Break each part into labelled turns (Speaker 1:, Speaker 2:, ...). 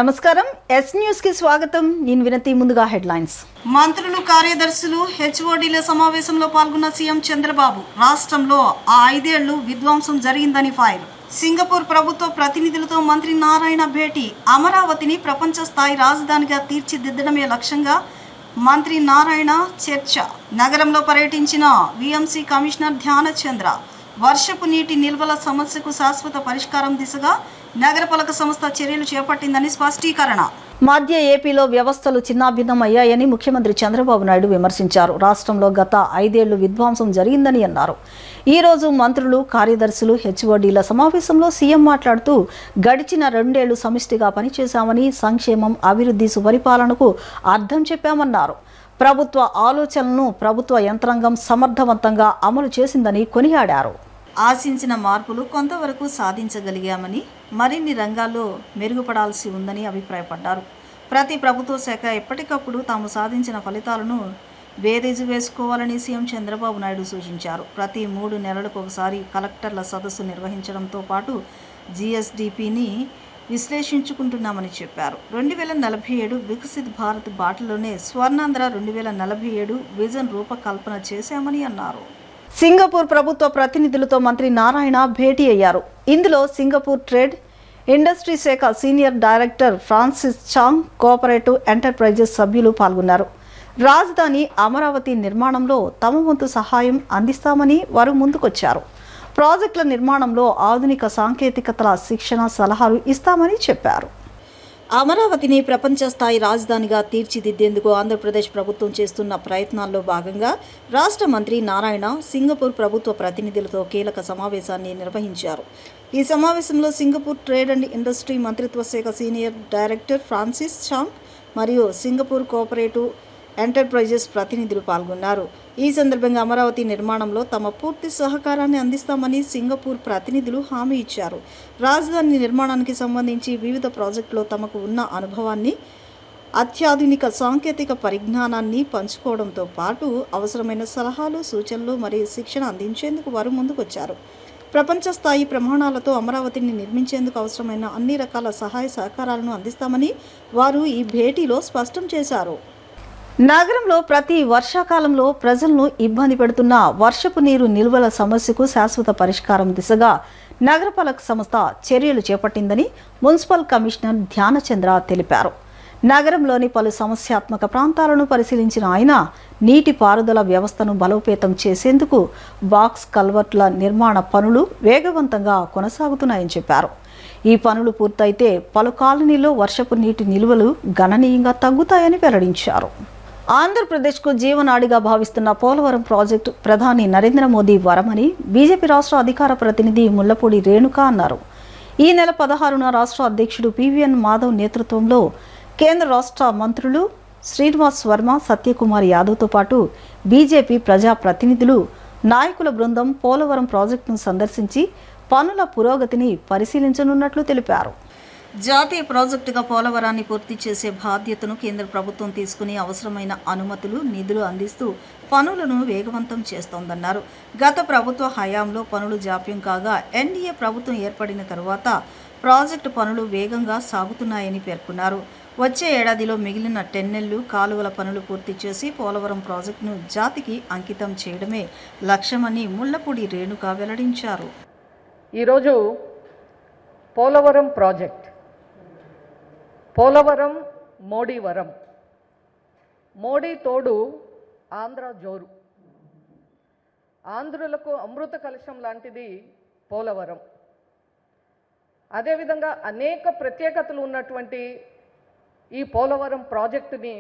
Speaker 1: నమస్కారం yes news కి స్వాగతం. నేను వినతి. ముందుగా హెడ్లైన్స్.
Speaker 2: మంత్రులు కార్యదర్శులు హెచ్ఓడీల సమావేశంలో పాల్గొన్న సీఎం చంద్రబాబు రాష్ట్రంలో ఆ 5 ఏళ్లు విధ్వంసం జరిగిందని ఫైర్. సింగపూర్ ప్రభుత్వ ప్రతినిధులతో మంత్రి నారాయణ భేటీ. అమరావతిని ప్రపంచ స్థాయి రాజధానిగా తీర్చిదిద్దడమే లక్ష్యంగా మంత్రి నారాయణ చర్చ. నగరంలో పర్యటించిన వీఎంసీ కమిషనర్ ధ్యానచంద్ర. వర్షపు నీటి నిల్వల సమస్యకు శాశ్వత పరిష్కారం దిశగా నగరపాలక సంస్థ చర్యలు చేపట్టిందని స్పష్టీకరణ.
Speaker 1: మధ్య ఏపీలో వ్యవస్థలు చిన్నాభిన్నం అయ్యాయని ముఖ్యమంత్రి చంద్రబాబు నాయుడు విమర్శించారు. రాష్ట్రంలో గత 5 ఏళ్లు విధ్వంసం జరిగిందని అన్నారు. ఈ రోజు మంత్రులు కార్యదర్శులు హెచ్ఓడీల సమావేశంలో సీఎం మాట్లాడుతూ గడిచిన 2 ఏళ్లు సమిష్టిగా పనిచేశామని, సంక్షేమం, అభివృద్ధి, సుపరిపాలనకు అర్థం చెప్పామన్నారు. ప్రభుత్వ ఆలోచనలను ప్రభుత్వ యంత్రాంగం సమర్థవంతంగా అమలు చేసిందని కొనియాడారు.
Speaker 2: ఆశించిన మార్పులు కొంతవరకు సాధించగలిగామని, మరిన్ని రంగాల్లో మెరుగుపడాల్సి ఉందని అభిప్రాయపడ్డారు. ప్రతి ప్రభుత్వ శాఖ ఎప్పటికప్పుడు తాము సాధించిన ఫలితాలను బేరీజు వేసుకోవాలని సీఎం చంద్రబాబు నాయుడు సూచించారు. ప్రతి 3 నెలలకు ఒకసారి కలెక్టర్ల సదస్సు నిర్వహించడంతో పాటు జీఎస్డీపీని విశ్లేషించుకుంటున్నామని చెప్పారు. 2047 వికసిత్ భారత్ బాటలోనే స్వర్ణాంధ్ర 2047 విజన్ రూపకల్పన చేశామని అన్నారు.
Speaker 1: సింగపూర్ ప్రభుత్వ ప్రతినిధులతో మంత్రి నారాయణ భేటీ అయ్యారు. ఇందులో సింగపూర్ ట్రేడ్ ఇండస్ట్రీ శాఖ సీనియర్ డైరెక్టర్ ఫ్రాన్సిస్ చాంగ్, కోఆపరేటివ్ ఎంటర్ప్రైజెస్ సభ్యులు పాల్గొన్నారు. రాజధాని అమరావతి నిర్మాణంలో తమ వంతు సహాయం అందిస్తామని వారు ముందుకొచ్చారు. ప్రాజెక్టుల నిర్మాణంలో ఆధునిక సాంకేతికతల శిక్షణ, సలహాలు ఇస్తామని చెప్పారు.
Speaker 2: అమరావతిని ప్రపంచ స్థాయి రాజధానిగా తీర్చిదిద్దేందుకు ఆంధ్రప్రదేశ్ ప్రభుత్వం చేస్తున్న ప్రయత్నాల్లో భాగంగా రాష్ట్ర మంత్రి నారాయణ సింగపూర్ ప్రభుత్వ ప్రతినిధులతో కీలక సమావేశాన్ని నిర్వహించారు. ఈ సమావేశంలో సింగపూర్ ట్రేడ్ అండ్ ఇండస్ట్రీ మంత్రిత్వ శాఖ సీనియర్ డైరెక్టర్ ఫ్రాన్సిస్ చాంగ్ మరియు సింగపూర్ కోఆపరేటివ్ ఎంటర్ప్రైజెస్ ప్రతినిధులు పాల్గొన్నారు. ఈ సందర్భంగా అమరావతి నిర్మాణంలో తమ పూర్తి సహకారాన్ని అందిస్తామని సింగపూర్ ప్రతినిధులు హామీ ఇచ్చారు. రాజధాని నిర్మాణానికి సంబంధించి వివిధ ప్రాజెక్టులో తమకు ఉన్న అనుభవాన్ని, అత్యాధునిక సాంకేతిక పరిజ్ఞానాన్ని పంచుకోవడంతో పాటు అవసరమైన సలహాలు, సూచనలు మరియు శిక్షణ అందించేందుకు వారు ముందుకొచ్చారు. ప్రపంచ స్థాయి ప్రమాణాలతో అమరావతిని నిర్మించేందుకు అవసరమైన అన్ని రకాల సహాయ సహకారాలను అందిస్తామని వారు ఈ భేటీలో స్పష్టం చేశారు.
Speaker 1: నగరంలో ప్రతి వర్షాకాలంలో ప్రజలను ఇబ్బంది పెడుతున్న వర్షపు నీరు నిల్వల సమస్యకు శాశ్వత పరిష్కారం దిశగా నగరపాలక సంస్థ చర్యలు చేపట్టిందని మున్సిపల్ కమిషనర్ ధ్యానచంద్ర తెలిపారు. నగరంలోని పలు సమస్యాత్మక ప్రాంతాలను పరిశీలించిన ఆయన నీటి పారుదల వ్యవస్థను బలోపేతం చేసేందుకు బాక్స్ కల్వర్ట్ల నిర్మాణ పనులు వేగవంతంగా కొనసాగుతున్నాయని చెప్పారు. ఈ పనులు పూర్తయితే పలు కాలనీల్లో వర్షపు నీటి నిల్వలు గణనీయంగా తగ్గుతాయని వెల్లడించారు. ఆంధ్రప్రదేశ్కు జీవనాడిగా భావిస్తున్న పోలవరం ప్రాజెక్టు ప్రధాని నరేంద్ర మోదీ వరమని బీజేపీ రాష్ట్ర అధికార ప్రతినిధి ముళ్లపూడి రేణుక అన్నారు. ఈ నెల 16న రాష్ట్ర అధ్యక్షుడు పివిఎన్ మాధవ్ నేతృత్వంలో కేంద్ర రాష్ట్ర మంత్రులు శ్రీనివాస్ వర్మ, సత్యకుమార్ యాదవ్తో పాటు బీజేపీ ప్రజా ప్రతినిధులు, నాయకుల బృందం పోలవరం ప్రాజెక్టును సందర్శించి పనుల పురోగతిని పరిశీలించనున్నట్లు తెలిపారు.
Speaker 2: జాతీయ ప్రాజెక్టుగా పోలవరాన్ని పూర్తి చేసే బాధ్యతను కేంద్ర ప్రభుత్వం తీసుకుని అవసరమైన అనుమతులు, నిధులు అందిస్తూ పనులను వేగవంతం చేస్తోందన్నారు. గత ప్రభుత్వ హయాంలో పనులు జాప్యం కాగా ఎన్డీఏ ప్రభుత్వం ఏర్పడిన తరువాత ప్రాజెక్టు పనులు వేగంగా సాగుతున్నాయని పేర్కొన్నారు. వచ్చే ఏడాదిలో మిగిలిన టెన్నెళ్లు, కాలువల పనులు పూర్తి చేసి పోలవరం ప్రాజెక్టును జాతికి అంకితం చేయడమే లక్ష్యమని ముళ్లపూడి రేణుక వెల్లడించారు.
Speaker 3: ఈరోజు పోలవరం ప్రాజెక్ట్, పోలవరం మోడీ వరం, మోడీ తోడు ఆంధ్ర జోరు, ఆంధ్రులకు అమృత కలశం లాంటిది పోలవరం. అదేవిధంగా అనేక ప్రత్యేకతలు ఉన్నటువంటి ఈ పోలవరం ప్రాజెక్టుని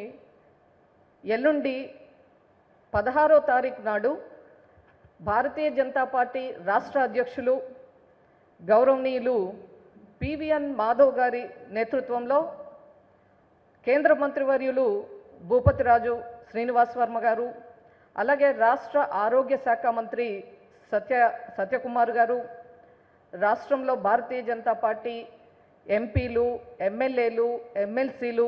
Speaker 3: ఎల్లుండి 16వ తారీఖు నాడు భారతీయ జనతా పార్టీ రాష్ట్ర అధ్యక్షులు గౌరవనీయులు పివిఎన్ మాధవ్ గారి నేతృత్వంలో కేంద్ర మంత్రివర్యులు భూపతిరాజు శ్రీనివాస్ వర్మ గారు, అలాగే రాష్ట్ర ఆరోగ్య శాఖ మంత్రి సత్యకుమార్ గారు, రాష్ట్రంలో భారతీయ జనతా పార్టీ ఎంపీలు, ఎమ్మెల్యేలు, ఎమ్మెల్సీలు,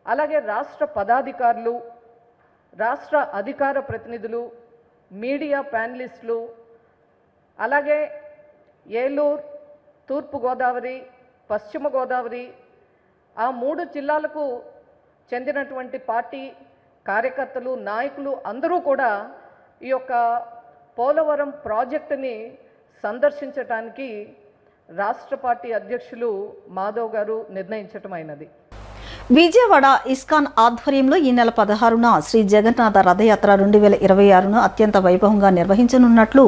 Speaker 3: అలాగే రాష్ట్ర పదాధికారులు, రాష్ట్ర అధికార ప్రతినిధులు, మీడియా ప్యానలిస్టులు, అలాగే ఏలూరు, తూర్పు గోదావరి, పశ్చిమ గోదావరి, ఆ 3 జిల్లాలకు చెందినటువంటి పార్టీ కార్యకర్తలు, నాయకులు అందరూ కూడా ఈ యొక్క పోలవరం ప్రాజెక్టుని సందర్శించడానికి రాష్ట్ర పార్టీ అధ్యక్షులు మాధవ్ గారు నిర్ణయించటమైనది.
Speaker 1: విజయవాడ ఇస్కాన్ ఆధ్వర్యంలో ఈ నెల 16న శ్రీ జగన్నాథ రథయాత్ర 2026ను అత్యంత వైభవంగా నిర్వహించనున్నట్లు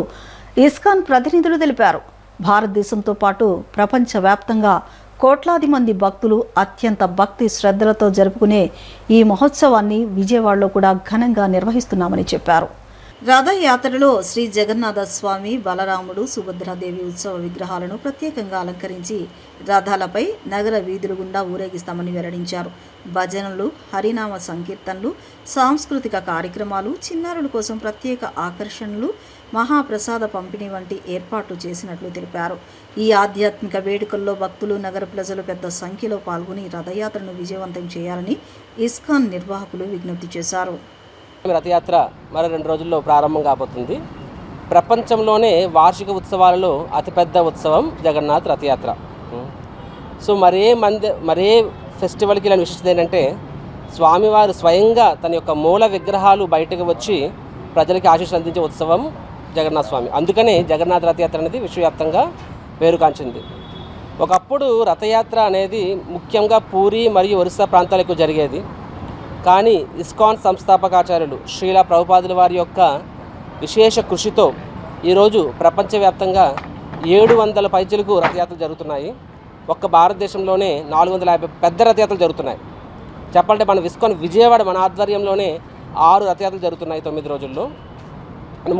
Speaker 1: ఇస్కాన్ ప్రతినిధులు తెలిపారు. భారతదేశంతో పాటు ప్రపంచవ్యాప్తంగా కోట్లాది మంది భక్తులు అత్యంత భక్తి శ్రద్ధలతో జరుపుకునే ఈ మహోత్సవాన్ని విజయవాడలో కూడా ఘనంగా నిర్వహిస్తున్నామని చెప్పారు.
Speaker 2: రథయాత్రలో శ్రీ జగన్నాథ స్వామి, బలరాముడు, సుభద్రాదేవి ఉత్సవ విగ్రహాలను ప్రత్యేకంగా అలంకరించి రథాలపై నగర వీధుల గుండా ఊరేగిస్తామని వెల్లడించారు. భజనలు, హరినామ సంకీర్తనలు, సాంస్కృతిక కార్యక్రమాలు, చిన్నారుల కోసం ప్రత్యేక ఆకర్షణలు, మహాప్రసాద పంపిణీ వంటి ఏర్పాట్లు చేసినట్లు తెలిపారు. ఈ ఆధ్యాత్మిక వేడుకల్లో భక్తులు, నగర ప్రజలు పెద్ద సంఖ్యలో పాల్గొని రథయాత్రను విజయవంతం చేయాలని ఇస్కాన్ నిర్వాహకులు విజ్ఞప్తి చేశారు.
Speaker 4: రథయాత్ర మరో 2 రోజుల్లో ప్రారంభం కాబోతుంది. ప్రపంచంలోనే వార్షిక ఉత్సవాలలో అతిపెద్ద ఉత్సవం జగన్నాథ్ రథయాత్ర. సో మరే ఫెస్టివల్కి ఇలాంటి విశిష్టత ఏంటంటే స్వామివారు స్వయంగా తన యొక్క మూల విగ్రహాలు బయటకు వచ్చి ప్రజలకి ఆశీస్సులు అందించే ఉత్సవం జగన్నాథ స్వామి. అందుకనే జగన్నాథ్ రథయాత్ర అనేది విశ్వవ్యాప్తంగా పేరుగాంచింది. ఒకప్పుడు రథయాత్ర అనేది ముఖ్యంగా పూరి మరియు ఒరిస్సా ప్రాంతాలకు జరిగేది. కానీ ఇస్కాన్ సంస్థాపకాచార్యులు శ్రీల ప్రభుపాదుల వారి యొక్క విశేష కృషితో ఈరోజు ప్రపంచవ్యాప్తంగా 700 పైచిలకు రథయాత్రలు జరుగుతున్నాయి. ఒక్క భారతదేశంలోనే 450 పెద్ద రథయాత్రలు జరుగుతున్నాయి. చెప్పాలంటే మన ఇస్కాన్ విజయవాడ మన ఆధ్వర్యంలోనే 6 రథయాత్రలు జరుగుతున్నాయి 9 రోజుల్లో.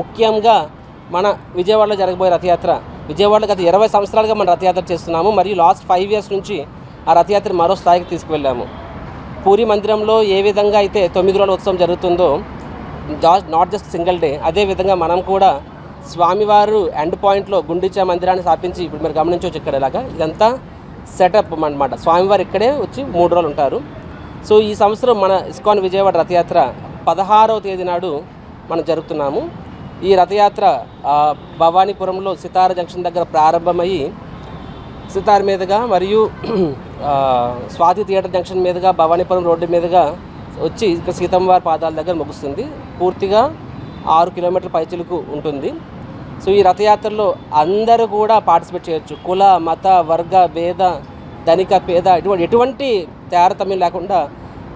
Speaker 4: ముఖ్యంగా మన విజయవాడలో జరగబోయే రథయాత్ర, విజయవాడలో గత 20 సంవత్సరాలుగా మనం రథయాత్ర చేస్తున్నాము. మరియు లాస్ట్ 5 years నుంచి ఆ రథయాత్ర మరో స్థాయికి తీసుకువెళ్ళాము. పూరి మందిరంలో ఏ విధంగా అయితే 9 రోజుల ఉత్సవం జరుగుతుందో, నాట్ జస్ట్ సింగిల్ డే, అదేవిధంగా మనం కూడా స్వామివారు ఎండ్ పాయింట్లో గుండిచా మందిరాన్ని స్థాపించి ఇప్పుడు మీరు గమనించవచ్చు ఇక్కడ ఇలాగా ఇదంతా సెటప్ అన్నమాట. స్వామివారు ఇక్కడే వచ్చి 3 రోజులు ఉంటారు. సో ఈ సంవత్సరం మన ఇస్కాన్ విజయవాడ రథయాత్ర 16వ తేదీ నాడు మనం జరుపుతున్నాము. ఈ రథయాత్ర భవానీపురంలో సితార జంక్షన్ దగ్గర ప్రారంభమయ్యి సితార్ మీదుగా మరియు స్వాతి థియేటర్ జంక్షన్ మీదుగా భవానీపురం రోడ్డు మీదుగా వచ్చి ఇక్కడ సీతమ్మవారి పాదాల దగ్గర ముగుస్తుంది. పూర్తిగా 6 కిలోమీటర్ల పైచిలకు ఉంటుంది. సో ఈ రథయాత్రలో అందరూ కూడా పార్టిసిపేట్ చేయొచ్చు. కుల, మత, వర్గ, భేద, ధనిక, పేద ఎటువంటి తారతమ్యం లేకుండా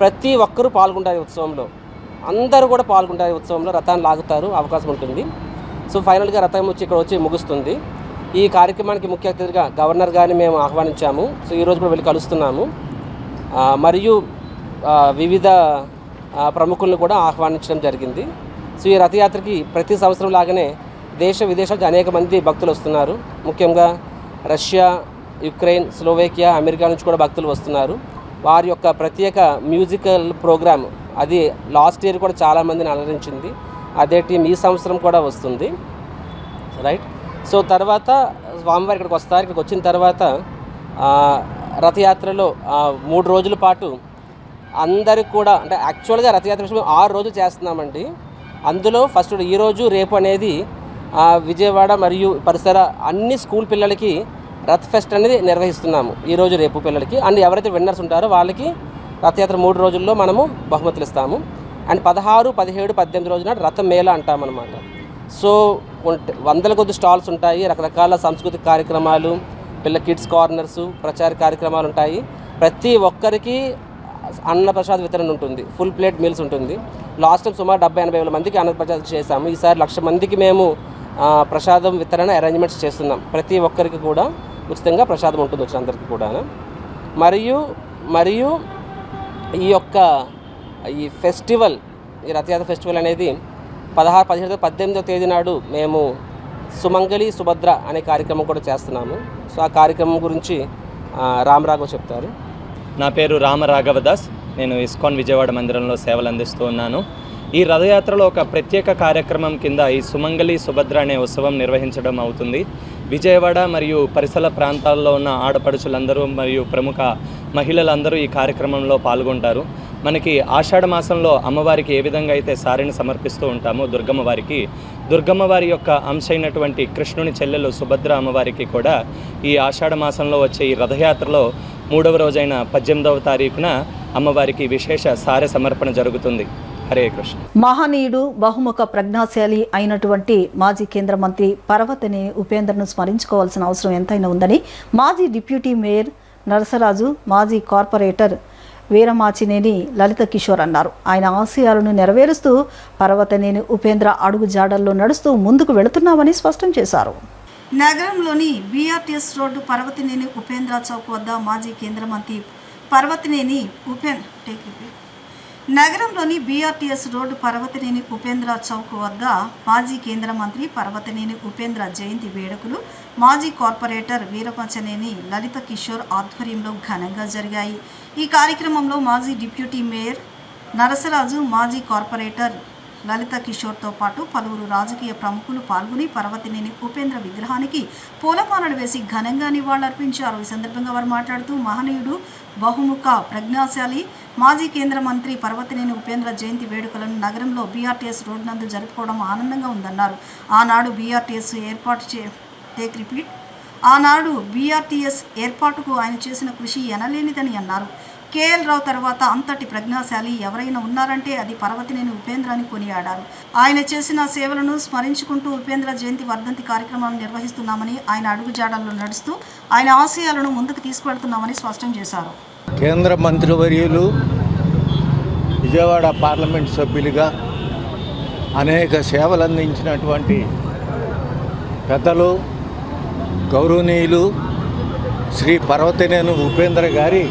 Speaker 4: ప్రతి ఒక్కరూ పాల్గొంటారు ఈ ఉత్సవంలో. అందరూ కూడా పాల్గొంటారు ఈ ఉత్సవంలో. రథాన్ని లాగుతారు, అవకాశం ఉంటుంది. సో ఫైనల్గా రథం వచ్చి ఇక్కడ వచ్చి ముగుస్తుంది. ఈ కార్యక్రమానికి ముఖ్య అతిథిగా గవర్నర్ గారిని మేము ఆహ్వానించాము. సో ఈరోజు కూడా వెళ్ళి కలుస్తున్నాము. మరియు వివిధ ప్రముఖులను కూడా ఆహ్వానించడం జరిగింది. సో ఈ రథయాత్రకి ప్రతి సంవత్సరం లాగానే దేశ విదేశాలకు అనేక మంది భక్తులు వస్తున్నారు. ముఖ్యంగా రష్యా, యుక్రెయిన్, స్లోవేకియా, అమెరికా నుంచి కూడా భక్తులు వస్తున్నారు. వారి యొక్క ప్రత్యేక మ్యూజికల్ ప్రోగ్రామ్ అది లాస్ట్ ఇయర్ కూడా చాలామందిని అలరించింది. అదే టీం ఈ సంవత్సరం కూడా వస్తుంది. రైట్. సో తర్వాత స్వామివారి ఇక్కడికి వస్తారు. ఇక్కడికి వచ్చిన తర్వాత రథయాత్రలో 3 రోజుల పాటు అందరికి కూడా, అంటే యాక్చువల్గా రథయాత్ర 6 రోజులు చేస్తున్నామండి. అందులో ఫస్ట్ ఈరోజు రేపు అనేది విజయవాడ మరియు పరిసర అన్ని స్కూల్ పిల్లలకి రథ్ ఫెస్ట్ అనేది నిర్వహిస్తున్నాము. ఈరోజు రేపు పిల్లలకి అండ్ ఎవరైతే విన్నర్స్ ఉంటారో వాళ్ళకి రథయాత్ర 3 రోజుల్లో మనము బహుమతులు ఇస్తాము. అండ్ 16, 17, 18 రోజున రథ మేళా అంటామన్నమాట. సో 100 కొద్ది స్టాల్స్ ఉంటాయి. రకరకాల సాంస్కృతిక కార్యక్రమాలు, పిల్ల కిడ్స్ కార్నర్స్, ప్రచార కార్యక్రమాలు ఉంటాయి. ప్రతి ఒక్కరికి అన్నప్రసాద వితరణ ఉంటుంది. ఫుల్ ప్లేట్ మీల్స్ ఉంటుంది. లాస్ట్ టైం సుమారు 70-80 వేల మందికి అన్నప్రసాదం చేశాము. ఈసారి 1,00,000 మందికి మేము ప్రసాదం వితరణ అరేంజ్మెంట్స్ చేస్తున్నాం. ప్రతి ఒక్కరికి కూడా ఉచితంగా ప్రసాదం ఉంటుంది వచ్చిన అందరికీ కూడా. మరియు ఈ ఫెస్టివల్, ఈ రథయాత్ర ఫెస్టివల్ అనేది 16, 17, 18వ తేదీ నాడు మేము సుమంగళి సుభద్ర అనే కార్యక్రమం కూడా చేస్తున్నాము. సో ఆ కార్యక్రమం గురించి రామరాఘవ్ చెప్తారు.
Speaker 5: నా పేరు రామరాఘవదాస్. నేను ఇస్కాన్ విజయవాడ మందిరంలో సేవలు అందిస్తూ ఉన్నాను. ఈ రథయాత్రలో ఒక ప్రత్యేక కార్యక్రమం కింద ఈ సుమంగళి సుభద్ర అనే ఉత్సవం నిర్వహించడం అవుతుంది. విజయవాడ మరియు పరిసర ప్రాంతాల్లో ఉన్న ఆడపడుచులందరూ మరియు ప్రముఖ మహిళలందరూ ఈ కార్యక్రమంలో పాల్గొంటారు. మనకి ఆషాఢ మాసంలో అమ్మవారికి ఏ విధంగా అయితే సారిని సమర్పిస్తూ ఉంటామో దుర్గమ్మ వారి యొక్క అంశ అయినటువంటి కృష్ణుని చెల్లెలు సుభద్ర అమ్మవారికి కూడా ఈ ఆషాఢ మాసంలో వచ్చే ఈ రథయాత్రలో 3వ రోజైన 18వ తారీఖున అమ్మవారికి విశేష సారె సమర్పణ జరుగుతుంది. హరే కృష్ణ.
Speaker 1: మహనీయుడు బహుముఖ ప్రజ్ఞాశాలి అయినటువంటి మాజీ కేంద్ర మంత్రి పర్వతనేని ఉపేంద్రను స్మరించుకోవాల్సిన అవసరం ఎంతైనా ఉందని మాజీ డిప్యూటీ మేయర్ నరసరాజు, మాజీ కార్పొరేటర్ వీరమాచినేని లలిత కిషోర్ అన్నారు. ఆయన ఆశయాలను నెరవేరుస్తూ పర్వతనేని ఉపేంద్ర అడుగు జాడల్లో నడుస్తూ ముందుకు వెళుతున్నామని స్పష్టం చేశారు.
Speaker 2: నగరంలోని బీఆర్టీఎస్ రోడ్డు పర్వతనేని ఉపేంద్ర చౌక్ వద్ద మాజీ కేంద్ర మంత్రి పర్వతనేని నగరంలోని బీఆర్టీఎస్ రోడ్డు పర్వతనేని ఉపేంద్ర చౌక్ వద్ద మాజీ కేంద్ర మంత్రి పర్వతనేని ఉపేంద్ర జయంతి వేడుకలు మాజీ కార్పొరేటర్ వీరపచనేని లలిత కిషోర్ ఆధ్వర్యంలో ఘనంగా జరిగాయి. ఈ కార్యక్రమంలో మాజీ డిప్యూటీ మేయర్ నరసరాజు, మాజీ కార్పొరేటర్ లలిత కిషోర్తో పాటు పలువురు రాజకీయ ప్రముఖులు పాల్గొని పర్వతనేని ఉపేంద్ర విగ్రహానికి పూలమాలలు వేసి ఘనంగా నివాళులర్పించారు. ఈ సందర్భంగా వారు మాట్లాడుతూ మహనీయుడు బహుముఖ ప్రజ్ఞాశాలి మాజీ కేంద్ర మంత్రి పర్వతనేని ఉపేంద్ర జయంతి వేడుకలను నగరంలో బీఆర్టీఎస్ రోడ్ నందు జరుపుకోవడం ఆనందంగా ఉందన్నారు. ఆనాడు బీఆర్టీఎస్ ఏర్పాటుకు ఆయన చేసిన కృషి ఎనలేనిదని అన్నారు. కేఎల్ రావు తర్వాత అంతటి ప్రజ్ఞాశాలి ఎవరైనా ఉన్నారంటే అది పర్వతనేని ఉపేంద్ర అని కొనియాడారు. ఆయన చేసిన సేవలను స్మరించుకుంటూ ఉపేంద్ర జయంతి వర్ధంతి కార్యక్రమాలను నిర్వహిస్తున్నామని, ఆయన అడుగుజాడల్లో నడుస్తూ ఆయన ఆశయాలను ముందుకు తీసుకువెళ్తున్నామని స్పష్టం చేశారు.
Speaker 6: కేంద్ర మంత్రివర్యులు, విజయవాడ పార్లమెంట్ సభ్యులుగా అనేక సేవలు అందించినటువంటి పెద్దలు గౌరవనీయులు శ్రీ పర్వతనేని ఉపేంద్ర గారి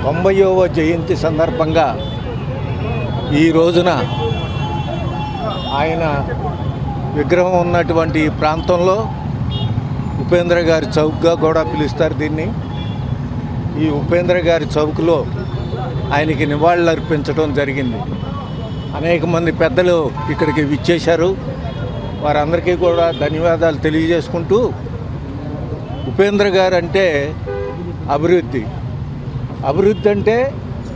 Speaker 6: 90వ జయంతి సందర్భంగా ఈ రోజున ఆయన విగ్రహం ఉన్నటువంటి ఈ ప్రాంతంలో ఉపేంద్ర గారి చౌక్గా కూడా పిలుస్తారు దీన్ని. ఈ ఉపేంద్ర గారి చౌక్లో ఆయనకి నివాళులు అర్పించడం జరిగింది. అనేక మంది పెద్దలు ఇక్కడికి విచ్చేశారు. వారందరికీ కూడా ధన్యవాదాలు తెలియజేసుకుంటూ, ఉపేంద్ర గారు అంటే అభివృద్ధి అంటే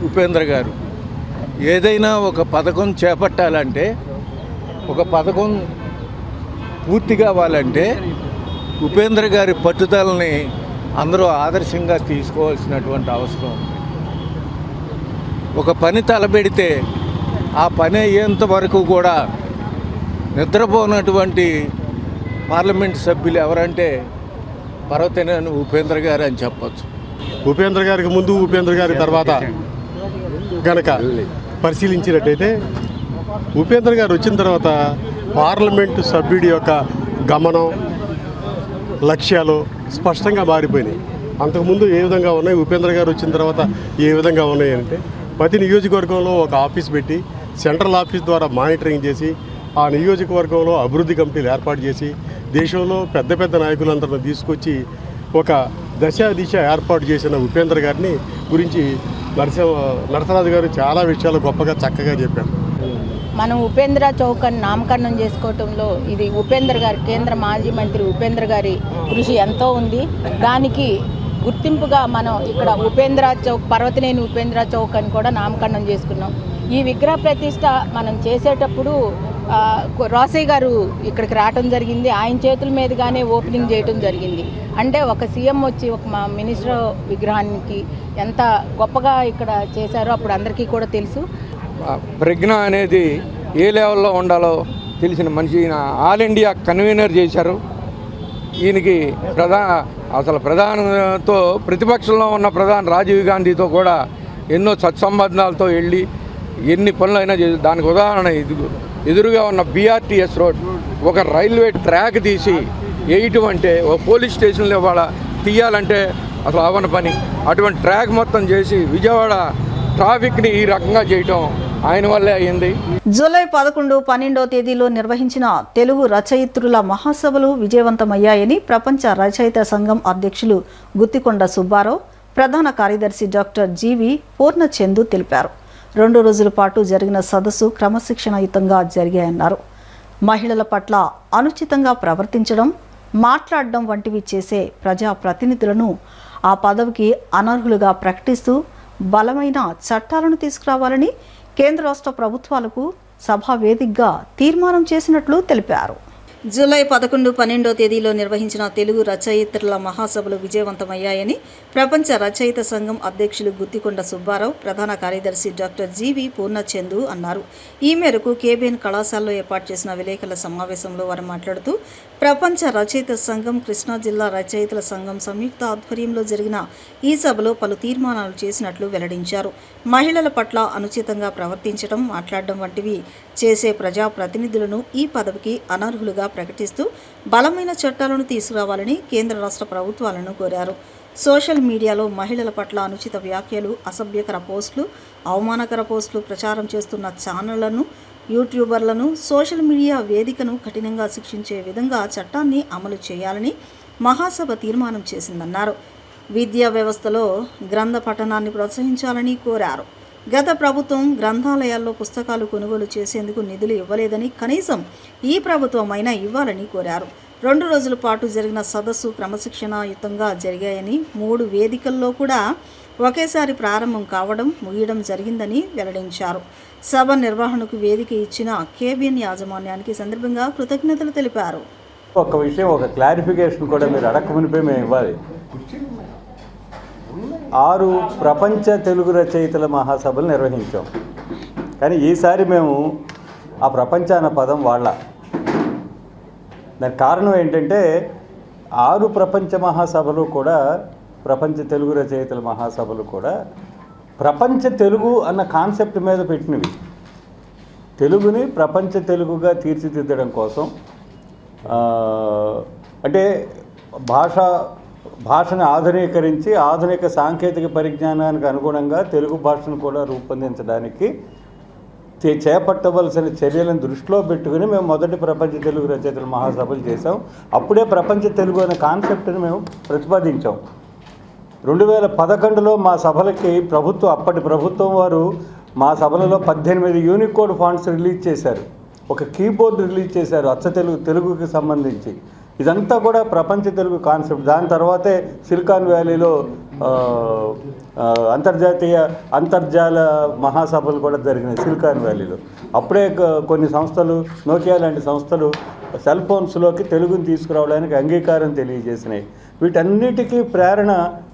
Speaker 6: ఉపేంద్ర గారు. ఏదైనా ఒక పథకం చేపట్టాలంటే, ఒక పథకం పూర్తి కావాలంటే ఉపేంద్ర గారి పట్టుదలని అందరూ ఆదర్శంగా తీసుకోవాల్సినటువంటి అవసరం ఉంది. ఒక పని తలపెడితే ఆ పని అయ్యేంత వరకు కూడా నిద్రపోనటువంటి పార్లమెంట్ సభ్యులు ఎవరంటే పర్వతనేని ఉపేంద్ర గారు అని చెప్పచ్చు.
Speaker 7: ఉపేంద్ర గారికి ముందు, ఉపేంద్ర గారి తర్వాత గనక పరిశీలించినట్టయితే, ఉపేంద్ర గారు వచ్చిన తర్వాత పార్లమెంటు సభ్యుడి యొక్క గమనం, లక్ష్యాలు స్పష్టంగా మారిపోయినాయి. అంతకుముందు ఏ విధంగా ఉన్నాయి, ఉపేంద్ర గారు వచ్చిన తర్వాత ఏ విధంగా ఉన్నాయి అంటే, ప్రతి నియోజకవర్గంలో ఒక ఆఫీస్ పెట్టి సెంట్రల్ ఆఫీస్ ద్వారా మానిటరింగ్ చేసి ఆ నియోజకవర్గంలో అభివృద్ధి కమిటీలు ఏర్పాటు చేసి దేశంలో పెద్ద పెద్ద నాయకులందరిని తీసుకొచ్చి ఒక దిశ ఏర్పాటు చేసిన ఉపేంద్ర గారిని గురించి నరసరాజు గారు చాలా విషయాలు గొప్పగా చక్కగా చెప్పారు.
Speaker 8: మనం ఉపేంద్ర చౌక్ అని నామకరణం చేసుకోవటంలో ఇది ఉపేంద్ర గారి, కేంద్ర మాజీ మంత్రి ఉపేంద్ర గారి కృషి ఎంతో ఉంది. దానికి గుర్తింపుగా మనం ఇక్కడ ఉపేంద్ర చౌక్, పర్వతనేని ఉపేంద్ర చౌక్ అని కూడా నామకరణం చేసుకున్నాం. ఈ విగ్రహ ప్రతిష్ట మనం చేసేటప్పుడు రాసయ్య గారు ఇక్కడికి రావటం జరిగింది. ఆయన చేతుల మీదుగానే ఓపెనింగ్ చేయటం జరిగింది. అంటే ఒక సీఎం వచ్చి ఒక మా మినిస్టర్ విగ్రహానికి ఎంత గొప్పగా ఇక్కడ చేశారో అప్పుడు అందరికీ కూడా తెలుసు.
Speaker 9: ప్రజ్ఞ అనేది ఏ లెవెల్లో ఉండాలో తెలిసిన మనిషి. ఆల్ ఇండియా కన్వీనర్ చేశారు. ఈయనకి ప్రధానితో ప్రతిపక్షంలో ఉన్న ప్రధాని రాజీవ్ గాంధీతో కూడా ఎన్నో సత్సంబంధాలతో వెళ్ళి ఎన్ని పనులైనా చేసి, దానికి ఉదాహరణ ఎదురుగా ఉన్న బీఆర్టీఎస్ రోడ్ ఒక రైల్వే ట్రాక్ తీసి వేయటం అంటే, ఒక పోలీస్ స్టేషన్లో ఇవాళ తీయాలంటే అసలు అవన పని. అటువంటి ట్రాక్ మొత్తం చేసి విజయవాడ ట్రాఫిక్ని ఈ రకంగా చేయటం ఆయన వల్లే అయ్యింది.
Speaker 1: జూలై 11, 12 తేదీలో నిర్వహించిన తెలుగు రచయిత్రుల మహాసభలు విజయవంతమయ్యాయని ప్రపంచ రచయిత సంఘం అధ్యక్షులు గుత్తికొండ సుబ్బారావు, ప్రధాన కార్యదర్శి డాక్టర్ జీవి పూర్ణచందు తెలిపారు. 2 రోజుల పాటు జరిగిన సదస్సు క్రమశిక్షణయుతంగా జరిగాయన్నారు. మహిళల పట్ల అనుచితంగా ప్రవర్తించడం, మాట్లాడడం వంటివి చేసే ప్రజాప్రతినిధులను ఆ పదవికి అనర్హులుగా ప్రకటిస్తూ బలమైన చట్టాలను తీసుకురావాలని కేంద్ర రాష్ట్ర ప్రభుత్వాలకు సభా వేదికగా తీర్మానం చేసినట్లు తెలిపారు.
Speaker 2: జూలై 11, 12 తేదీలో నిర్వహించిన తెలుగు రచయితల మహాసభలు విజయవంతమయ్యాయని ప్రపంచ రచయిత సంఘం అధ్యక్షులు గుత్తికొండ సుబ్బారావు, ప్రధాన కార్యదర్శి డాక్టర్ జీవి పూర్ణచందు అన్నారు. ఈ మేరకు కేబిఎన్ కళాశాలలో ఏర్పాటు చేసిన విలేకరుల సమావేశంలో వారు మాట్లాడుతూ, ప్రపంచ రచయిత సంఘం, కృష్ణా జిల్లా రచయితల సంఘం సంయుక్త ఆధ్వర్యంలో జరిగిన ఈ సభలో పలు తీర్మానాలు చేసినట్లు వెల్లడించారు. మహిళల పట్ల అనుచితంగా ప్రవర్తించడం, మాట్లాడడం వంటివి చేసే ప్రజాప్రతినిధులను ఈ పదవికి అనర్హులుగా ప్రకటిస్తూ బలమైన చట్టాలను తీసుకురావాలని కేంద్ర రాష్ట్ర ప్రభుత్వాలను కోరారు. సోషల్ మీడియాలో మహిళల పట్ల అనుచిత వ్యాఖ్యలు, అసభ్యకర పోస్టులు, అవమానకర పోస్టులు ప్రచారం చేస్తున్న ఛానళ్లను, యూట్యూబర్లను, సోషల్ మీడియా వేదికను కఠినంగా శిక్షించే విధంగా చట్టాన్ని అమలు చేయాలని మహాసభ తీర్మానం చేసిందన్నారు. విద్యా వ్యవస్థలో గ్రంథ పఠనాన్ని ప్రోత్సహించాలని కోరారు. గత ప్రభుత్వం గ్రంథాలయాల్లో పుస్తకాలు కొనుగోలు చేసేందుకు నిధులు ఇవ్వలేదని, కనీసం ఈ ప్రభుత్వమైనా ఇవ్వాలని కోరారు. 2 రోజుల పాటు జరిగిన సదస్సు క్రమశిక్షణాయుతంగా జరిగాయని, 3 వేదికల్లో కూడా ఒకేసారి ప్రారంభం కావడం, ముగియడం జరిగిందని వెల్లడించారు. సభ నిర్వహణకు వేదిక ఇచ్చిన కేబిఎన్ యాజమాన్యానికి సందర్భంగా కృతజ్ఞతలు తెలిపారు.
Speaker 10: ఒక విషయం, ఒక క్లారిఫికేషన్ కూడా మీరు అడగమునిపై మేము ఇవ్వాలి. 6 ప్రపంచ తెలుగు రచయితల మహాసభలు నిర్వహించాం. కానీ ఈసారి మేము ఆ ప్రపంచ అన్న పదం వాడలా. దానికి కారణం ఏంటంటే 6 ప్రపంచ మహాసభలు కూడా, ప్రపంచ తెలుగు రచయితల మహాసభలు కూడా ప్రపంచ తెలుగు అన్న కాన్సెప్ట్ మీద పెట్టినవి. తెలుగుని ప్రపంచ తెలుగుగా తీర్చిదిద్దడం కోసం, అంటే భాషను ఆధునీకరించి ఆధునిక సాంకేతిక పరిజ్ఞానానికి అనుగుణంగా తెలుగు భాషను కూడా రూపొందించడానికి చేపట్టవలసిన చర్యలను దృష్టిలో పెట్టుకుని మేము మొదటి ప్రపంచ తెలుగు రచయితల మహాసభలు చేసాం. అప్పుడే ప్రపంచ తెలుగు అనే కాన్సెప్ట్ని మేము ప్రతిపాదించాం. 2011లో మా సభలకి అప్పటి ప్రభుత్వం వారు మా సభలలో 18 యూనికోడ్ ఫాంట్స్ రిలీజ్ చేశారు. ఒక కీబోర్డ్ రిలీజ్ చేశారు అచ్చ తెలుగుకి సంబంధించి. ఇదంతా కూడా ప్రపంచ తెలుగు కాన్సెప్ట్. దాని తర్వాతే సిలికాన్ వ్యాలీలో అంతర్జాల మహాసభలు కూడా జరిగినాయి సిలికాన్ వ్యాలీలో. అప్పుడే కొన్ని సంస్థలు, నోకియా లాంటి సంస్థలు సెల్ ఫోన్స్లోకి తెలుగుని తీసుకురావడానికి అంగీకారం తెలియజేసినాయి. వీటన్నిటికీ ప్రేరణ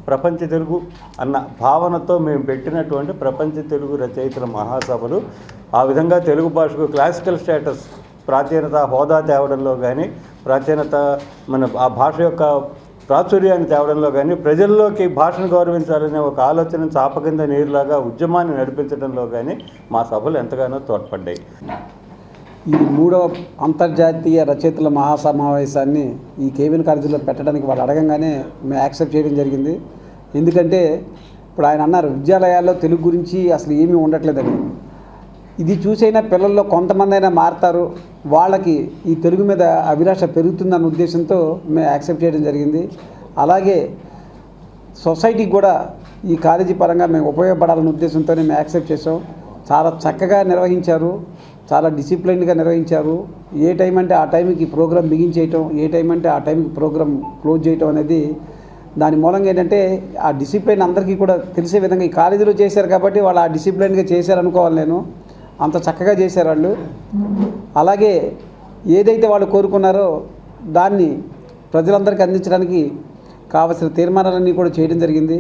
Speaker 10: ప్రపంచ తెలుగు అన్న భావనతో మేము పెట్టినటువంటి ప్రపంచ తెలుగు రచయితల మహాసభలు. ఆ విధంగా తెలుగు భాషకు క్లాసికల్ స్టేటస్, ప్రాచీనత, హోదా తేవడంలో కానీ, ప్రాచీనత ఆ భాష యొక్క ప్రాచుర్యాన్ని తేవడంలో కానీ, ప్రజల్లోకి భాషను గౌరవించాలనే ఒక ఆలోచన చాప కింద నీరులాగా ఉద్యమాన్ని నడిపించడంలో కానీ మా సభలు ఎంతగానో తోడ్పడ్డాయి.
Speaker 11: ఈ 3వ అంతర్జాతీయ రచయితల మహాసమావేశాన్ని ఈ కేబిఎన్ కాలేజీలో పెట్టడానికి వాళ్ళు అడగంగానే మేము యాక్సెప్ట్ చేయడం జరిగింది. ఎందుకంటే ఇప్పుడు ఆయన అన్నారు, విద్యాలయాల్లో తెలుగు గురించి అసలు ఏమీ ఉండట్లేదని. ఇది చూసైనా పిల్లల్లో కొంతమంది అయినా మారుతారు, వాళ్ళకి ఈ తెలుగు మీద అభిలాష పెరుగుతుందన్న ఉద్దేశంతో మేము యాక్సెప్ట్ చేయడం జరిగింది. అలాగే సొసైటీకి కూడా ఈ కాలేజీ పరంగా మేము ఉపయోగపడాలన్న ఉద్దేశంతోనే మేము యాక్సెప్ట్ చేసాం. చాలా చక్కగా నిర్వహించారు, చాలా డిసిప్లైన్గా నిర్వహించారు. ఏ టైం అంటే ఆ టైంకి ప్రోగ్రామ్ బిగించేయటం, ఏ టైం అంటే ఆ టైంకి ప్రోగ్రామ్ క్లోజ్ చేయటం అనేది, దాని మూలంగా ఏంటంటే ఆ డిసిప్లైన్ అందరికీ కూడా తెలిసే విధంగా ఈ కాలేజీలో చేశారు కాబట్టి వాళ్ళు ఆ డిసిప్లైన్గా చేశారనుకోవాలి. నేను అంత చక్కగా చేశారు వాళ్ళు. అలాగే ఏదైతే వాళ్ళు కోరుకున్నారో దాన్ని ప్రజలందరికీ అందించడానికి కావలసిన తీర్మానాలన్నీ కూడా చేయడం జరిగింది.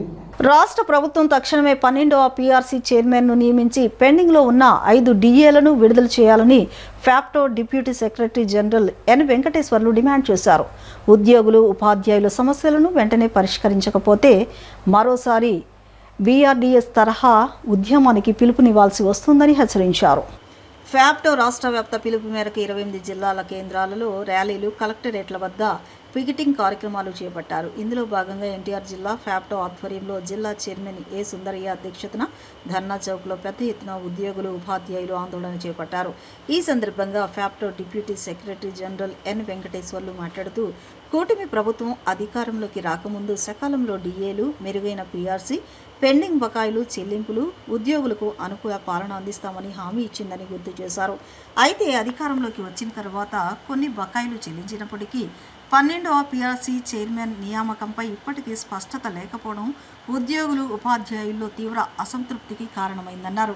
Speaker 1: రాష్ట్ర ప్రభుత్వం తక్షణమే 12వ పీఆర్సీ చైర్మన్ను నియమించి పెండింగ్లో ఉన్న 5 డిఏలను విడుదల చేయాలని ఫ్యాప్టో డిప్యూటీ సెక్రటరీ జనరల్ ఎన్ వెంకటేశ్వర్లు డిమాండ్ చేశారు. ఉద్యోగులు, ఉపాధ్యాయుల సమస్యలను వెంటనే పరిష్కరించకపోతే మరోసారి బీఆర్డీఎస్ తరహా ఉద్యమానికి పిలుపునివ్వాల్సి వస్తుందని హెచ్చరించారు.
Speaker 2: ఫ్యాప్టో రాష్ట్ర వ్యాప్త పిలుపు మేరకు 28 జిల్లాల కేంద్రాలలో ర్యాలీలు, కలెక్టరేట్ల వద్ద పికెటింగ్ కార్యక్రమాలు చేపట్టారు. ఇందులో భాగంగా ఎన్టీఆర్ జిల్లా ఫ్యాప్టో ఆధ్వర్యంలో జిల్లా చైర్మన్ ఏ సుందరయ్య అధ్యక్షతన ధర్నా చౌక్లో పెద్ద ఎత్తున ఉద్యోగులు, ఉపాధ్యాయులు ఆందోళన చేపట్టారు. ఈ సందర్భంగా ఫ్యాప్టో డిప్యూటీ సెక్రటరీ జనరల్ ఎన్ వెంకటేశ్వర్లు మాట్లాడుతూ, కూటమి ప్రభుత్వం అధికారంలోకి రాకముందు సకాలంలో డిఏలు, మెరుగైన పీఆర్సీ, పెండింగ్ బకాయిలు చెల్లింపులు, ఉద్యోగులకు అనుకూల పాలన అందిస్తామని హామీ ఇచ్చిందని గుర్తు చేశారు. అయితే అధికారంలోకి వచ్చిన తర్వాత కొన్ని బకాయిలు చెల్లించినప్పటికీ 12వ పిఆర్సీ చైర్మన్ నియామకంపై ఇప్పటికీ స్పష్టత లేకపోవడం ఉద్యోగులు ఉపాధ్యాయుల్లో తీవ్ర అసంతృప్తికి కారణమైందన్నారు.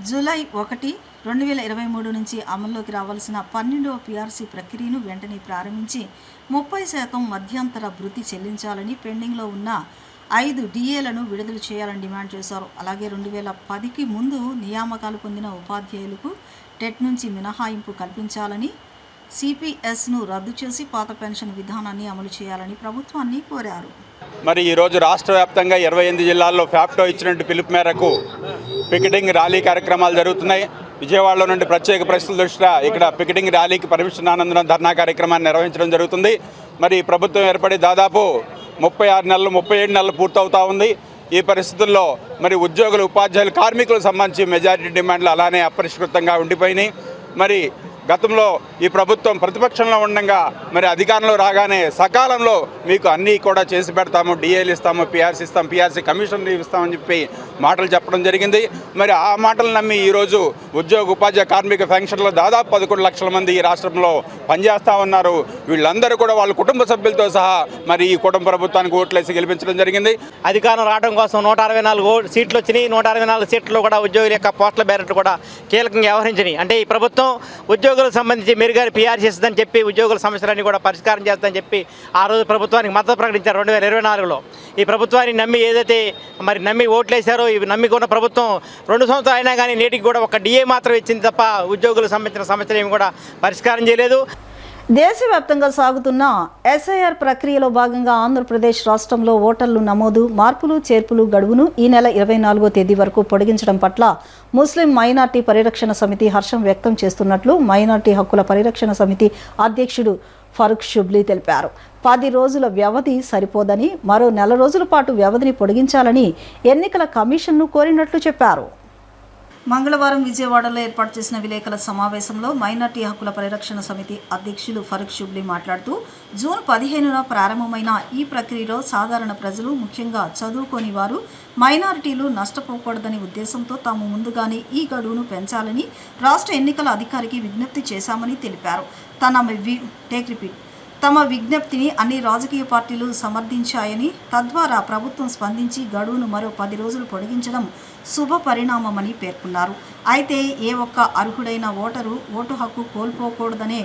Speaker 2: జూలై 1, 2023 నుంచి అమల్లోకి రావాల్సిన 12వ పిఆర్సీ ప్రక్రియను వెంటనే ప్రారంభించి 30% మధ్యంతర భృతి చెల్లించాలని, పెండింగ్లో ఉన్న 5 డిఏలను విడుదల చేయాలని డిమాండ్ చేశారు. అలాగే 2010కి ముందు నియామకాలు పొందిన ఉపాధ్యాయులకు టెట్ నుంచి మినహాయింపు కల్పించాలని, సిపిఎస్ను రద్దు చేసి పాత పెన్షన్ విధానాన్ని అమలు చేయాలని ప్రభుత్వాన్ని కోరారు.
Speaker 12: మరి ఈరోజు రాష్ట్ర వ్యాప్తంగా 28 జిల్లాల్లో ఫ్యాప్టో ఇచ్చినట్టు పిలుపు మేరకు పికెటింగ్ ర్యాలీ కార్యక్రమాలు జరుగుతున్నాయి. విజయవాడలో నుండి ప్రత్యేక పరిస్థితుల దృష్ట్యా ఇక్కడ పికెటింగ్ ర్యాలీకి పర్మిషన్ ఆనందరం ధర్నా కార్యక్రమాన్ని నిర్వహించడం జరుగుతుంది. మరి ప్రభుత్వం ఏర్పడి దాదాపు 36 నెలలు 37 నెలలు పూర్తవుతా ఉంది. ఈ పరిస్థితుల్లో మరి ఉద్యోగులు, ఉపాధ్యాయులు, కార్మికులకు సంబంధించి మెజారిటీ డిమాండ్లు అలానే అపరిష్కృతంగా ఉండిపోయినాయి. మరి గతంలో ఈ ప్రభుత్వం ప్రతిపక్షంలో ఉండగా మరి అధికారంలో రాగానే సకాలంలో మీకు అన్నీ కూడా చేసి పెడతాము, డిఏలు ఇస్తాము, పిఆర్సీ ఇస్తాం, పిఆర్సీ కమిషన్ ఇస్తామని చెప్పి మాటలు చెప్పడం జరిగింది. మరి ఆ మాటలు నమ్మి ఈరోజు ఉద్యోగ, ఉపాధ్యాయ, కార్మిక పెన్షన్లో దాదాపు 11 లక్షల మంది ఈ రాష్ట్రంలో పనిచేస్తూ ఉన్నారు. వీళ్ళందరూ కూడా వాళ్ళ కుటుంబ సభ్యులతో సహా మరి ఈ కుటుంబ ప్రభుత్వానికి ఓట్లేసి గెలిపించడం జరిగింది.
Speaker 13: అధికారం రావడం కోసం 164 సీట్లు వచ్చినాయి. 164 సీట్లలో కూడా ఉద్యోగుల యొక్క పోస్టుల బ్యాలెట్ కూడా కీలకంగా వ్యవహరించినాయి. అంటే ఈ ప్రభుత్వం ఉద్యోగులకు సంబంధించి మెరుగైన పిఆర్సీ ఇస్తుందని చెప్పి, ఉద్యోగుల సమస్యలన్నీ కూడా పరిష్కారం చేస్తుందని చెప్పి ఆ రోజు ప్రభుత్వానికి మద్దతు ప్రకటించారు 2024లో. ఈ ప్రభుత్వాన్ని నమ్మి ఏదైతే మరి నమ్మి ఓట్లేశారో, ఇవి నమ్మికున్న ప్రభుత్వం 2 సంవత్సరాలు అయినా కానీ నేటికి కూడా ఒక డిఏ మాత్రం ఇచ్చింది తప్ప ఉద్యోగులకు సంబంధించిన సమస్యలు ఏమి కూడా పరిష్కారం చేయలేదు.
Speaker 1: దేశవ్యాప్తంగా సాగుతున్న ఎస్ఐఆర్ ప్రక్రియలో భాగంగా ఆంధ్రప్రదేశ్ రాష్ట్రంలో ఓటర్లు నమోదు, మార్పులు, చేర్పులు గడువును ఈ నెల 24వ తేదీ వరకు పొడిగించడం పట్ల ముస్లిం మైనార్టీ పరిరక్షణ సమితి హర్షం వ్యక్తం చేస్తున్నట్లు మైనార్టీ హక్కుల పరిరక్షణ సమితి అధ్యక్షుడు ఫరూక్ షుబ్లీ తెలిపారు. 10 రోజుల వ్యవధి సరిపోదని, మరో నెల రోజుల పాటు వ్యవధిని పొడిగించాలని ఎన్నికల కమిషన్ను కోరినట్లు చెప్పారు. మంగళవారం విజయవాడలో ఏర్పాటు చేసిన విలేకరుల సమావేశంలో మైనార్టీ హక్కుల పరిరక్షణ సమితి అధ్యక్షులు ఫరూక్ షుబ్లీ మాట్లాడుతూ, జూన్ 15న ప్రారంభమైన ఈ ప్రక్రియలో సాధారణ ప్రజలు, ముఖ్యంగా చదువుకోని వారు, మైనారిటీలు నష్టపోకూడదనే ఉద్దేశంతో తాము ముందుగానే ఈ గడువును పెంచాలని రాష్ట్ర ఎన్నికల అధికారికి విజ్ఞప్తి చేశామని తెలిపారు. తమ విజ్ఞప్తిని అన్ని రాజకీయ పార్టీలు సమర్థించాయని, తద్వారా ప్రభుత్వం స్పందించి గడువును మరో 10 రోజులు పొడిగించడం శుభ పరిణామమని పేర్కొన్నారు. అయితే ఏ ఒక్క అర్హుడైన ఓటరు ఓటు హక్కు కోల్పోకూడదనే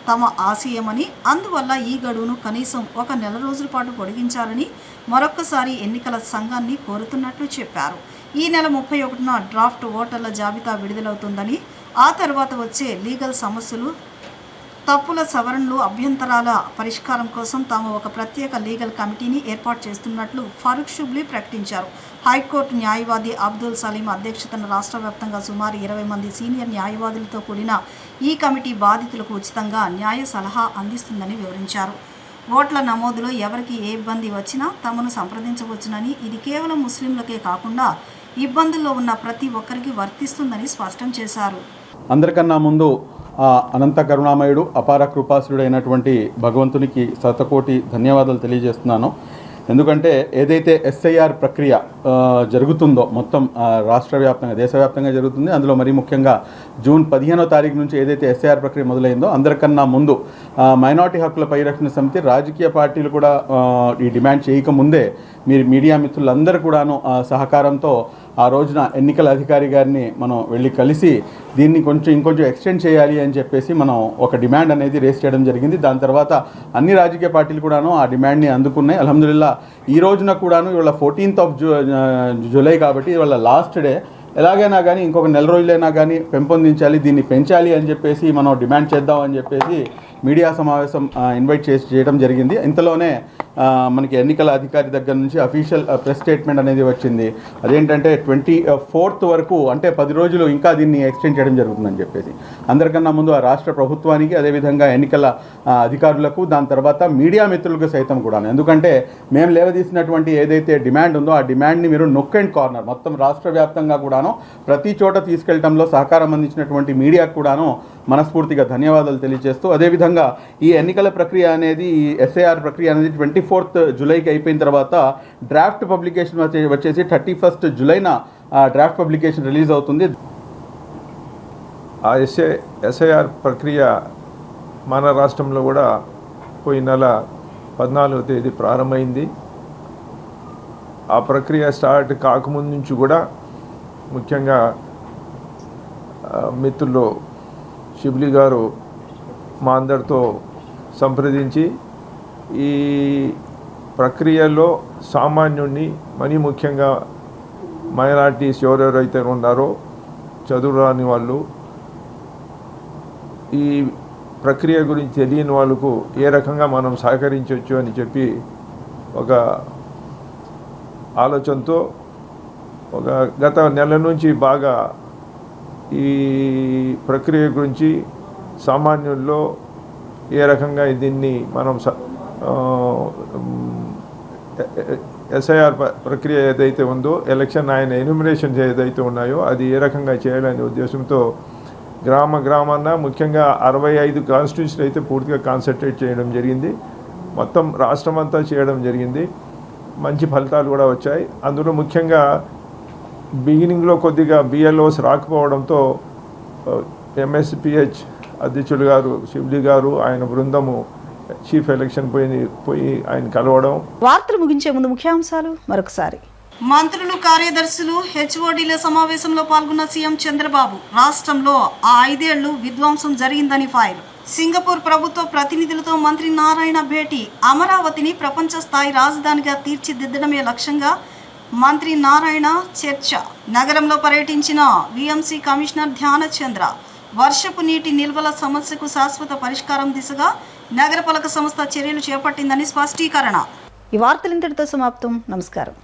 Speaker 1: తమ ఆశయమని, అందువల్ల ఈ గడువును కనీసం 1 నెల రోజుల పాటు పొడిగించాలని మరొక్కసారి ఎన్నికల సంఘాన్ని కోరుతున్నట్లు చెప్పారు. ఈ నెల 31న డ్రాఫ్ట్ ఓటర్ల జాబితా విడుదలవుతుందని, ఆ తర్వాత వచ్చే లీగల్ సమస్యలు, తప్పుల సవరణలు, అభ్యంతరాల పరిష్కారం కోసం తాము ఒక ప్రత్యేక లీగల్ కమిటీని ఏర్పాటు చేస్తున్నట్లు ఫరూక్ షుబ్లీ ప్రకటించారు. హైకోర్టు న్యాయవాది అబ్దుల్ సలీం అధ్యక్షతన రాష్ట్ర వ్యాప్తంగా సుమారు 20 మంది సీనియర్ న్యాయవాదులతో కూడిన ఈ కమిటీ బాధితులకు ఉచితంగా న్యాయ సలహా అందిస్తుందని వివరించారు. ఓట్ల నమోదులో ఎవరికి ఏ ఇబ్బంది వచ్చినా తమను సంప్రదించవచ్చునని, ఇది కేవలం ముస్లింలకే కాకుండా ఇబ్బందుల్లో ఉన్న ప్రతి ఒక్కరికి వర్తిస్తుందని స్పష్టం చేశారు.
Speaker 14: అందరికన్నా ముందు అనంత కరుణామయుడు, అపార కృపాసురుడైనటువంటి భగవంతునికి శతకోటి ధన్యవాదాలు తెలియజేస్తున్నాను. ఎందుకంటే ఏదైతే ఎస్ఐఆర్ ప్రక్రియ జరుగుతుందో మొత్తం రాష్ట్ర వ్యాప్తంగా, దేశవ్యాప్తంగా జరుగుతుంది. అందులో మరీ ముఖ్యంగా జూన్ 15వ తారీఖు నుంచి ఏదైతే ఎస్ఐఆర్ ప్రక్రియ మొదలైందో, అందరికన్నా ముందు మైనార్టీ హక్కుల పరిరక్షణ సమితి, రాజకీయ పార్టీలు కూడా ఈ డిమాండ్ చేయకముందే మీరు మీడియా మిత్రులందరూ కూడాను సహకారంతో ఆ రోజున ఎన్నికల అధికారి గారిని మనం వెళ్ళి కలిసి దీన్ని ఇంకొంచెం ఎక్స్టెండ్ చేయాలి అని చెప్పేసి మనం ఒక డిమాండ్ అనేది రేస్ చేయడం జరిగింది. దాని తర్వాత అన్ని రాజకీయ పార్టీలు కూడాను ఆ డిమాండ్ని అందుకున్నాయి. అల్హమ్దులిల్లా ఈ రోజున కూడాను ఇవాళ 14th జూలై కాబట్టి ఇవాళ లాస్ట్ డే, ఎలాగైనా కానీ ఇంకొక నెల రోజులైనా కానీ పెంపొందించాలి, దీన్ని పెంచాలి అని చెప్పేసి మనం డిమాండ్ చేద్దాం అని చెప్పేసి మీడియా సమావేశం ఇన్వైట్ చేయడం జరిగింది. ఇంతలోనే మనకి ఎన్నికల అధికారి దగ్గర నుంచి అఫీషియల్ ప్రెస్ స్టేట్మెంట్ అనేది వచ్చింది. అదేంటంటే 24th వరకు, అంటే 10 రోజులు ఇంకా దీన్ని ఎక్స్టెండ్ చేయడం జరుగుతుందని చెప్పేసి. అందరికన్నా ముందు ఆ రాష్ట్ర ప్రభుత్వానికి, అదేవిధంగా ఎన్నికల అధికారులకు, దాని తర్వాత మీడియా మిత్రులకు సైతం కూడా, ఎందుకంటే మేము లేవదీసినటువంటి ఏదైతే డిమాండ్ ఉందో ఆ డిమాండ్ని మీరు నొక్ అండ్ కార్నర్ మొత్తం రాష్ట్ర వ్యాప్తంగా కూడాను ప్రతి చోట తీసుకెళ్లడంలో సహకారం అందించినటువంటి మీడియాకు కూడాను మనస్ఫూర్తిగా ధన్యవాదాలు తెలియజేస్తూ, అదేవిధంగా ఈ ఎన్నికల ప్రక్రియ అనేది, ఈ ఎస్ఐఆర్ ప్రక్రియ అనేది 24th జూలైకి అయిపోయిన తర్వాత డ్రాఫ్ట్ పబ్లికేషన్ వచ్చేసి 31st జూలైన డ్రాఫ్ట్ పబ్లికేషన్ రిలీజ్ అవుతుంది.
Speaker 15: ఆ ఎస్ఐఆర్ ప్రక్రియ మన రాష్ట్రంలో కూడా పోయిన నెల 14వ తేదీ ప్రారంభమైంది. ఆ ప్రక్రియ స్టార్ట్ కాకముందు నుంచి కూడా ముఖ్యంగా మిత్రులు షిబ్లీ గారు మా అందరితో సంప్రదించి ఈ ప్రక్రియలో సామాన్యుడిని మరీ ముఖ్యంగా మైనారిటీస్ ఎవరెవరైతే ఉన్నారో చదువు రాని వాళ్ళు, ఈ ప్రక్రియ గురించి తెలియని వాళ్ళకు ఏ రకంగా మనం సహకరించవచ్చు అని చెప్పి ఒక ఆలోచనతో గత నెల నుంచి బాగా ఈ ప్రక్రియ గురించి సామాన్యుల్లో ఏ రకంగా దీన్ని మనం ఎస్ఐఆర్ ప్రక్రియ ఏదైతే ఉందో, ఎలక్షన్ ఆయన ఎన్యూమినేషన్స్ ఏదైతే ఉన్నాయో అది ఏ రకంగా చేయాలనే ఉద్దేశంతో గ్రామాన ముఖ్యంగా 65 కాన్స్టిట్యూన్సీలు అయితే పూర్తిగా కాన్సన్ట్రేట్ చేయడం జరిగింది. మొత్తం రాష్ట్రం అంతా చేయడం జరిగింది. మంచి ఫలితాలు కూడా వచ్చాయి. అందులో ముఖ్యంగా బిగినింగ్లో కొద్దిగా బిఎల్ఓస్ రాకపోవడంతో ఎంఎస్పిహెచ్ అధ్యక్షులు గారు షిబ్లీ గారు ఆయన బృందము చీఫ్ ఎలక్షన్ పోయి ఆయన కలవడం.
Speaker 1: వార్తలు ముగించే ముందు ముఖ్యాంశాలు మరొకసారి.
Speaker 2: మంత్రులు, కార్యదర్శులు, హెచ్ఓడీల సమావేశంలో పాల్గొన్న సీఎం చంద్రబాబు. రాష్ట్రంలో ఆ 5 ఏళ్లు విధ్వంసం జరిగిందని ఫైర్. సింగపూర్ ప్రభుత్వ ప్రతినిధులతో మంత్రి నారాయణ భేటీ. అమరావతిని ప్రపంచ స్థాయి రాజధానిగా తీర్చిదిద్దడమే లక్ష్యంగా మంత్రి నారాయణ చర్చ. నగరంలో పర్యటించిన విఎంసీ కమిషనర్ ధ్యానచంద్ర. వర్షపు నీటి నిల్వల సమస్యకు శాశ్వత పరిష్కారం దిశగా నగరపాలక సంస్థ చర్యలు చేపట్టిందని స్పష్టీకరణ.
Speaker 1: ఈ వార్తలు ఇంతటితో సమాప్తం. నమస్కారం.